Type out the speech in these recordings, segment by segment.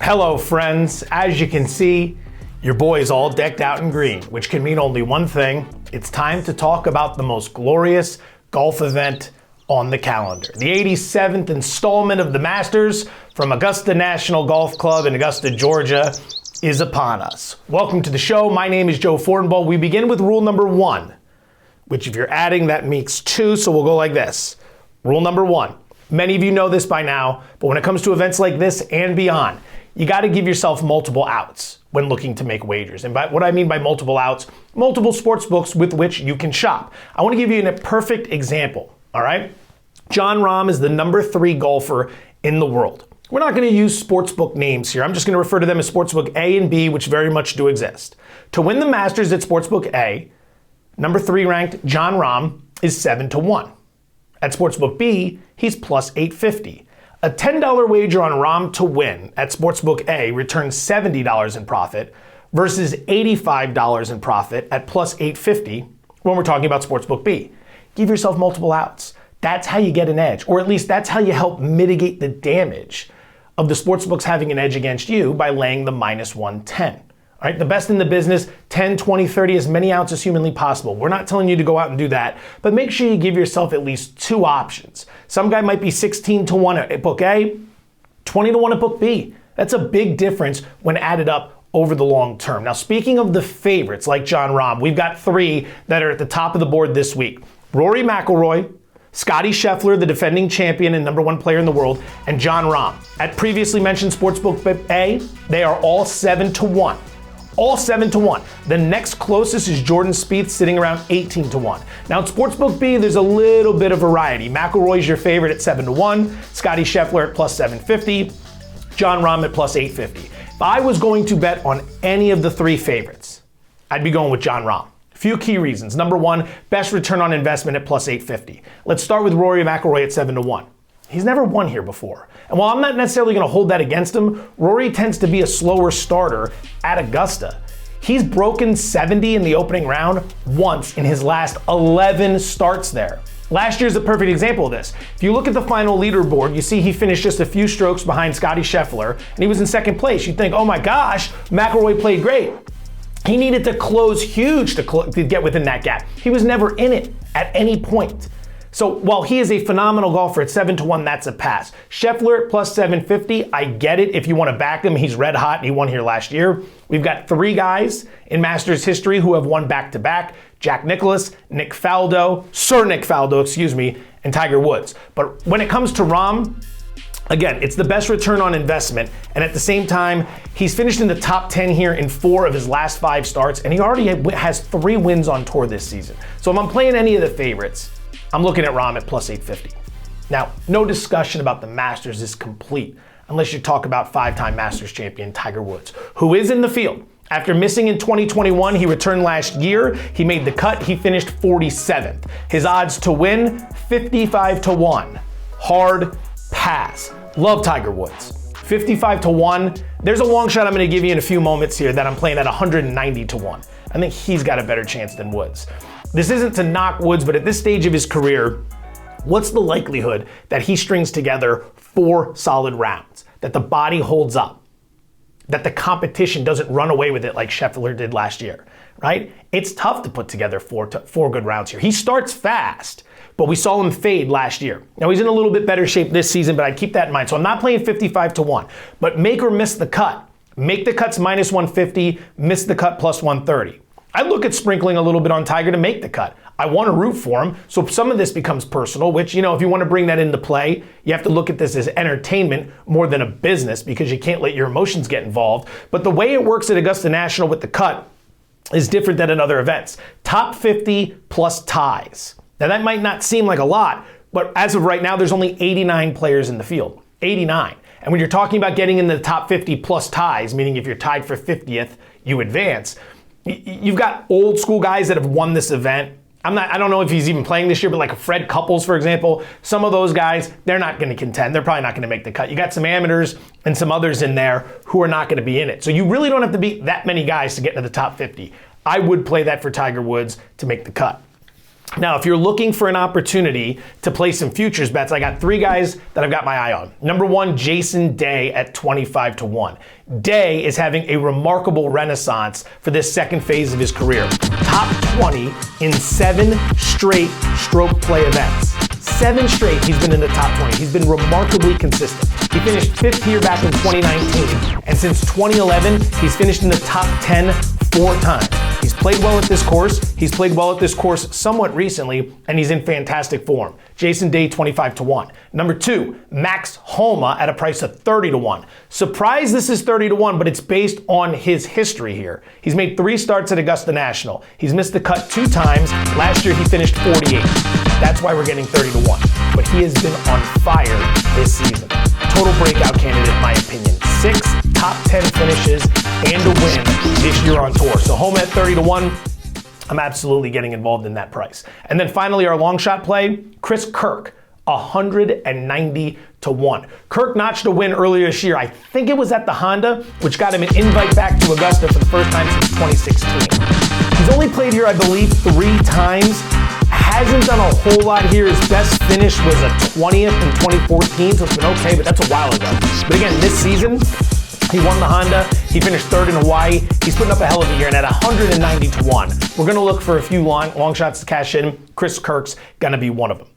Hello, friends. As you can see, your boy is all decked out in green, which can mean only one thing. It's time to talk about the most glorious golf event on the calendar. The 87th installment of the Masters from Augusta National Golf Club in Augusta, Georgia is upon us. Welcome to the show. My name is Joe Fortenbaugh. We begin with rule number one, which if you're adding, that makes two, so we'll go like this. Rule number one. Many of you know this by now, but when it comes to events like this and beyond, you got to give yourself multiple outs when looking to make wagers. And by what I mean by multiple outs, multiple sports books with which you can shop. I want to give you a perfect example, all right? Jon Rahm is the number 3 golfer in the world. We're not going to use sportsbook names here. I'm just going to refer to them as sportsbook A and B, which very much do exist. To win the Masters at sportsbook A, number 3 ranked Jon Rahm is 7-1. At sportsbook B, he's plus 850. A $10 wager on Rahm to win at Sportsbook A returns $70 in profit versus $85 in profit at plus 850 when we're talking about Sportsbook B. Give yourself multiple outs. That's how you get an edge, or at least that's how you help mitigate the damage of the sportsbooks having an edge against you by laying the minus 110. All right, the best in the business, 10, 20, 30, as many outs as humanly possible. We're not telling you to go out and do that, but make sure you give yourself at least 2 options. Some guy might be 16-1 at book A, 20-1 at book B. That's a big difference when added up over the long term. Now, speaking of the favorites like Jon Rahm, we've got 3 that are at the top of the board this week. Rory McIlroy, Scottie Scheffler, the defending champion and number 1 player in the world, and Jon Rahm. At previously mentioned Sportsbook A, they are all 7-1. All 7-1. The next closest is Jordan Spieth, sitting around 18-1. Now at Sportsbook B, there's a little bit of variety. McIlroy's your favorite at 7-1, Scottie Scheffler at plus 750, Jon Rahm at plus 850. If I was going to bet on any of the 3 favorites, I'd be going with Jon Rahm. Few key reasons. Number 1, best return on investment at plus 850. Let's start with Rory McIlroy at 7-1. He's never won here before. And while I'm not necessarily going to hold that against him, Rory tends to be a slower starter at Augusta. He's broken 70 in the opening round once in his last 11 starts there. Last year's a perfect example of this. If you look at the final leaderboard, you see he finished just a few strokes behind Scottie Scheffler, and he was in second place. You'd think, oh my gosh, McIlroy played great. He needed to close huge to get within that gap. He was never in it at any point. So while he is a phenomenal golfer at 7-1, that's a pass. Scheffler at plus 750, I get it if you want to back him. He's red hot and he won here last year. We've got 3 guys in Masters history who have won back-to-back. Jack Nicklaus, Sir Nick Faldo, and Tiger Woods. But when it comes to Rahm, again, it's the best return on investment. And at the same time, he's finished in the top 10 here in 4 of his last 5 starts. And he already has 3 wins on tour this season. So if I'm playing any of the favorites, I'm looking at Rahm at plus 850. Now, no discussion about the Masters is complete unless you talk about 5-time Masters champion Tiger Woods, who is in the field. After missing in 2021, he returned last year. He made the cut. He finished 47th. His odds to win, 55-1. Hard pass. Love Tiger Woods. 55-1. There's a long shot I'm going to give you in a few moments here that I'm playing at 190-1. I think he's got a better chance than Woods. This isn't to knock Woods, but at this stage of his career, what's the likelihood that he strings together 4 solid rounds, that the body holds up, that the competition doesn't run away with it like Scheffler did last year, right? It's tough to put together 4 good rounds here. He starts fast, but we saw him fade last year. Now he's in a little bit better shape this season, but I'd keep that in mind. So I'm not playing 55-1, but make or miss the cut. Make the cuts minus 150, miss the cut plus 130. I look at sprinkling a little bit on Tiger to make the cut. I want to root for him, so some of this becomes personal, which, if you want to bring that into play, you have to look at this as entertainment more than a business because you can't let your emotions get involved. But the way it works at Augusta National with the cut is different than at other events. Top 50 plus ties. Now that might not seem like a lot, but as of right now, there's only 89 players in the field. 89. And when you're talking about getting in the top 50 plus ties, meaning if you're tied for 50th, you advance. You've got old school guys that have won this event. I don't know if he's even playing this year, but like Fred Couples, for example, some of those guys, they're not going to contend. They're probably not going to make the cut. You got some amateurs and some others in there who are not going to be in it. So you really don't have to beat that many guys to get into the top 50. I would play that for Tiger Woods to make the cut. Now, if you're looking for an opportunity to play some futures bets, I got 3 guys that I've got my eye on. Number 1, Jason Day at 25-1. Day is having a remarkable renaissance for this second phase of his career. Top 20 in 7 straight stroke play events. 7 straight, he's been in the top 20. He's been remarkably consistent. He finished 5th here back in 2019, and since 2011, he's finished in the top 10 4 times. He's played well at this course. He's played well at this course somewhat recently, and he's in fantastic form. Jason Day, 25-1. Number 2, Max Homa at a price of 30-1. Surprised this is 30-1, but it's based on his history here. He's made 3 starts at Augusta National. He's missed the cut 2 times. Last year, he finished 48. That's why we're getting 30-1. But he has been on fire this season. Total breakout candidate, in my opinion. 6 top 10 finishes and a win this year on tour. So Homa at 30-1, I'm absolutely getting involved in that price. And then finally, our long shot play, Chris Kirk, 190-1. Kirk notched a win earlier this year. I think it was at the Honda, which got him an invite back to Augusta for the first time since 2016. He's only played here, I believe, 3 times. Hasn't done a whole lot here. His best finish was a 20th in 2014, so it's been okay, but that's a while ago. But again, this season, he won the Honda. He finished 3rd in Hawaii. He's putting up a hell of a year, and at 190-1, we're going to look for a few long shots to cash in. Chris Kirk's going to be one of them.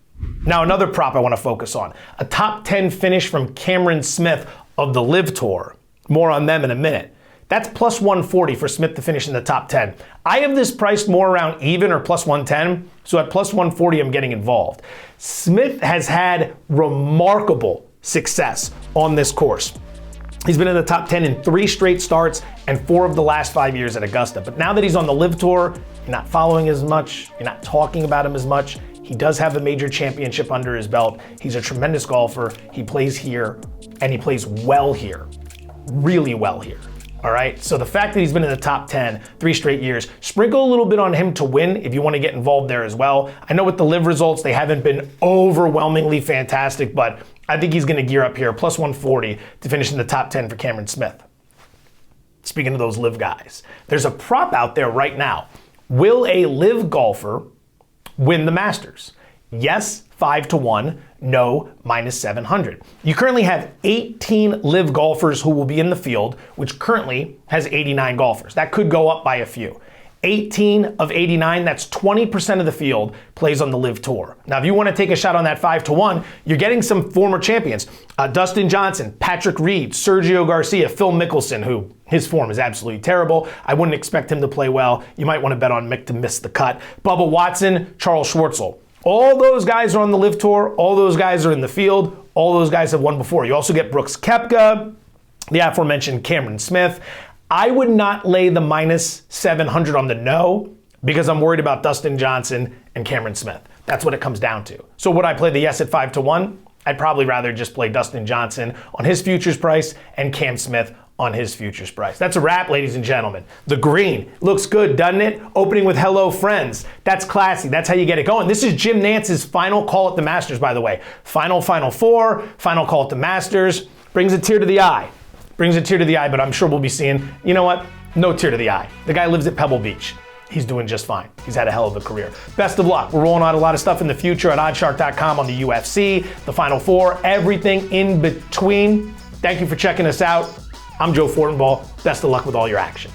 Now, another prop I want to focus on. A top 10 finish from Cameron Smith of the LIV Tour. More on them in a minute. That's plus 140 for Smith to finish in the top 10. I have this priced more around even or plus 110, so at plus 140 I'm getting involved. Smith has had remarkable success on this course. He's been in the top 10 in 3 straight starts and 4 of the last 5 years at Augusta. But now that he's on the LIV Tour, you're not following as much, you're not talking about him as much. He does have a major championship under his belt. He's a tremendous golfer. He plays here, and he plays well here, really well here. All right, so the fact that he's been in the top 10 3 straight years, sprinkle a little bit on him to win if you want to get involved there as well. I know with the LIV results, they haven't been overwhelmingly fantastic, but I think he's going to gear up here, plus 140 to finish in the top 10 for Cameron Smith. Speaking of those LIV guys, there's a prop out there right now. Will a LIV golfer win the Masters? Yes, 5-1. No, minus 700. You currently have 18 LIV golfers who will be in the field, which currently has 89 golfers. That could go up by a few. 18 of 89, that's 20% of the field plays on the LIV Tour. Now, if you want to take a shot on that 5-1, you're getting some former champions. Dustin Johnson, Patrick Reed, Sergio Garcia, Phil Mickelson, who his form is absolutely terrible. I wouldn't expect him to play well. You might want to bet on Mick to miss the cut. Bubba Watson, Charles Schwartzel. All those guys are on the LIV Tour. All those guys are in the field. All those guys have won before. You also get Brooks Koepka, the aforementioned Cameron Smith. I would not lay the minus 700 on the no because I'm worried about Dustin Johnson and Cameron Smith. That's what it comes down to. So would I play the yes at 5-1? I'd probably rather just play Dustin Johnson on his futures price and Cam Smith on his futures price. That's a wrap, ladies and gentlemen. The green looks good, doesn't it? Opening with hello friends. That's classy. That's how you get it going. This is Jim Nantz's final call at the Masters, by the way. Final four, final call at the Masters. Brings a tear to the eye. Brings a tear to the eye, but I'm sure we'll be seeing, you know what? No tear to the eye. The guy lives at Pebble Beach. He's doing just fine. He's had a hell of a career. Best of luck. We're rolling out a lot of stuff in the future at oddshark.com on the UFC, the Final Four, everything in between. Thank you for checking us out. I'm Joe Fortenbaugh. Best of luck with all your action.